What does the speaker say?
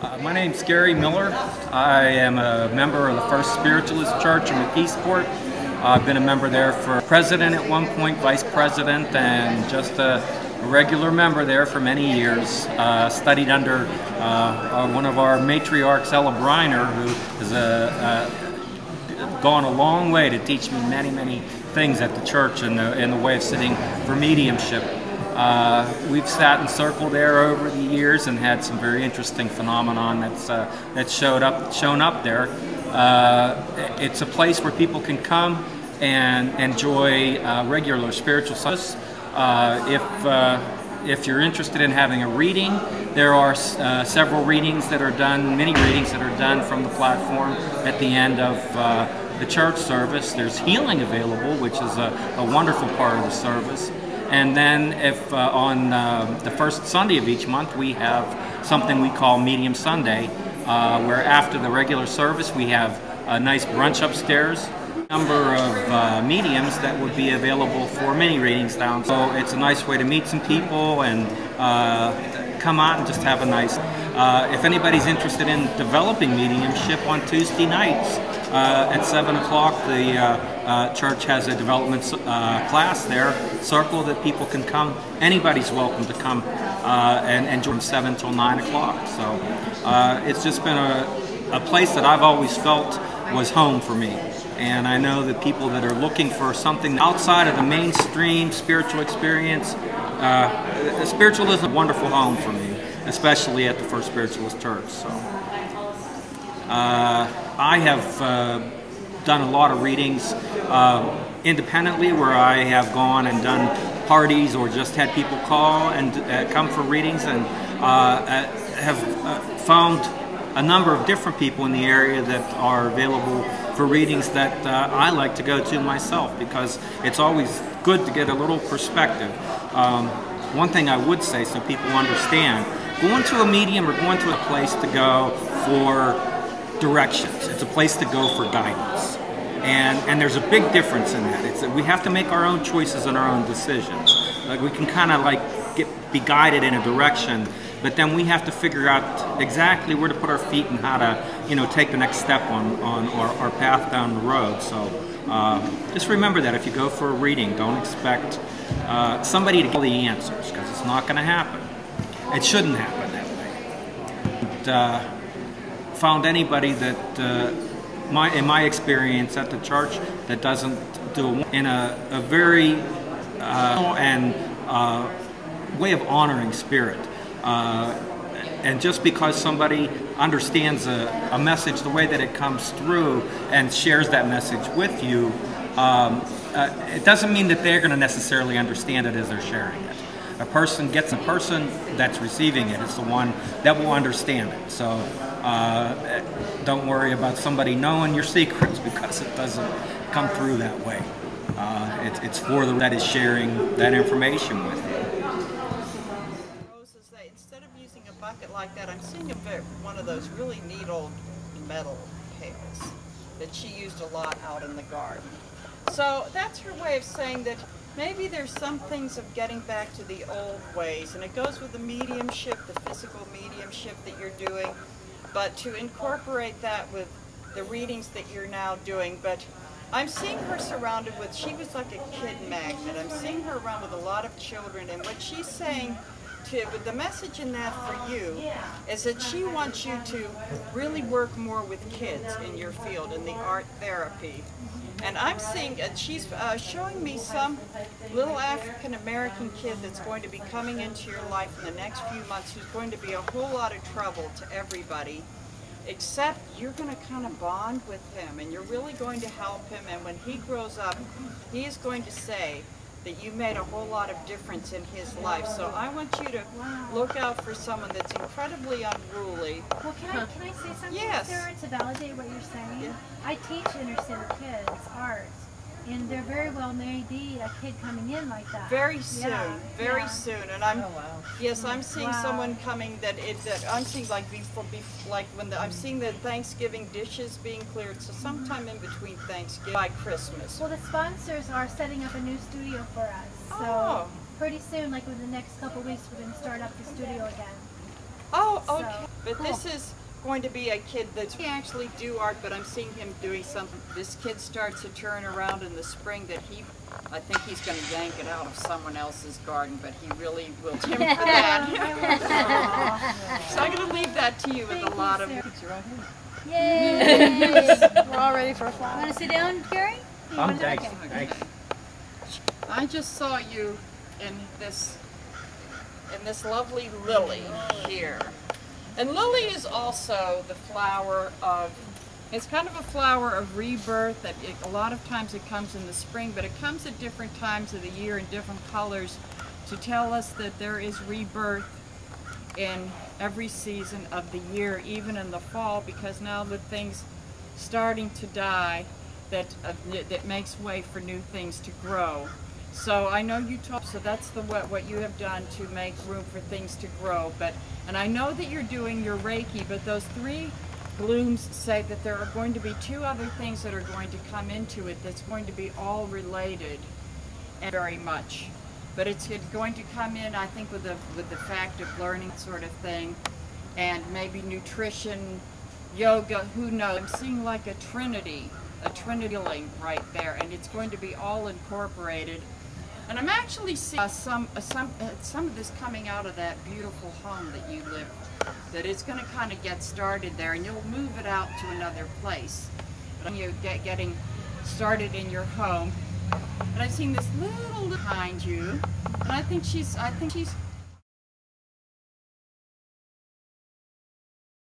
My name's Gary Miller. I am a member of the First Spiritualist Church in McKeesport. I've been a member there for president at one point, vice president, and just a regular member there for many years. Studied under one of our matriarchs, Ella Briner, who has gone a long way to teach me many things at the church in the way of sitting for mediumship. We've sat in circle there over the years and had some very interesting phenomenon that's shown up there. It's a place where people can come and enjoy regular spiritual service. If you're interested in having a reading, there are several readings that are done, many readings that are done from the platform at the end of the church service. There's healing available, which is a wonderful part of the service. And then if on the first Sunday of each month we have something we call Medium Sunday, where after the regular service we have a nice brunch upstairs. Number of mediums that would be available for mini readings down. So it's a nice way to meet some people and come out and just have a nice. If anybody's interested in developing mediumship, on Tuesday nights at 7 o'clock, the church has a development class there, circle that people can come. Anybody's welcome to come and join from 7 till 9 o'clock. So it's just been a place that I've always felt was home for me. And I know that people that are looking for something outside of the mainstream spiritual experience, spiritualism is a wonderful home for me, especially at the First Spiritualist Church. So I have done a lot of readings independently, where I have gone and done parties or just had people call and come for readings, and have found a number of different people in the area that are available for readings that I like to go to myself, because it's always good to get a little perspective. One thing I would say, so people understand, going to a medium or going to a place to go for directions. It's a place to go for guidance. And there's a big difference in that. It's that we have to make our own choices and our own decisions. Like, we can kind of like be guided in a direction, but then we have to figure out exactly where to put our feet and how to, take the next step on our path down the road. So just remember that if you go for a reading, don't expect somebody to give the answers, because it's not going to happen. It shouldn't happen that way. And, found anybody that, in my experience at the church, that doesn't do in a very way of honoring spirit. And just because somebody understands a message the way that it comes through and shares that message with you, it doesn't mean that they're going to necessarily understand it as they're sharing it. A person gets the person that's receiving it is the one that will understand it. So don't worry about somebody knowing your secrets, because it doesn't come through that way. It's for the that is sharing that information with you. Instead of using a bucket like that, I'm seeing one of those really neat old metal pails that she used a lot out in the garden. So that's her way of saying that maybe there's some things of getting back to the old ways, and it goes with the mediumship, the physical mediumship that you're doing, but to incorporate that with the readings that you're now doing. But I'm seeing her surrounded with, she was like a kid magnet. I'm seeing her around with a lot of children, and what she's saying but the message in that for you is that she wants you to really work more with kids in your field, in the art therapy. And I'm seeing, she's showing me some little African-American kid that's going to be coming into your life in the next few months, who's going to be a whole lot of trouble to everybody, except you're going to kind of bond with him, and you're really going to help him, and when he grows up, he is going to say that you made a whole lot of difference in his life. So I want you to look out for someone that's incredibly unruly. Well, can I say something, yes, Sarah, to validate what you're saying? Yeah. I teach inner city kids art, and there very well may be a kid coming in like that. Very soon, very soon. And I'm, yes, I'm seeing someone coming that I'm seeing like I'm seeing the Thanksgiving dishes being cleared. So sometime in between Thanksgiving by Christmas. Well, the sponsors are setting up a new studio for us. So pretty soon, like within the next couple of weeks, we're going to start up the studio again. Oh, So, okay. But cool. this is going to be a kid that's we actually do art, but I'm seeing him doing something. This kid starts to turn around in the spring that I think he's going to yank it out of someone else's garden, but he really will temper that. So I'm going to leave that to you with a lot of... Yay! We're all ready for a flower. Want to sit down, Gary? Thanks. Okay. Thanks. I just saw you in this lovely lily here. And lily is also the flower of, it's kind of a flower of rebirth. That a lot of times it comes in the spring, but it comes at different times of the year in different colors to tell us that there is rebirth in every season of the year, even in the fall, because now with things starting to die, that makes way for new things to grow. So I know you talk, so that's what you have done to make room for things to grow. And I know that you're doing your Reiki, but those 3 blooms say that there are going to be 2 other things that are going to come into it that's going to be all related and very much. But it's going to come in, I think, with the fact of learning sort of thing, and maybe nutrition, yoga, who knows. I'm seeing like a trinity link right there, and it's going to be all incorporated. And I'm actually seeing some of this coming out of that beautiful home that you live in, that it's going to kind of get started there, and you'll move it out to another place. But you're getting started in your home. And I've seen this little behind you, and I think she's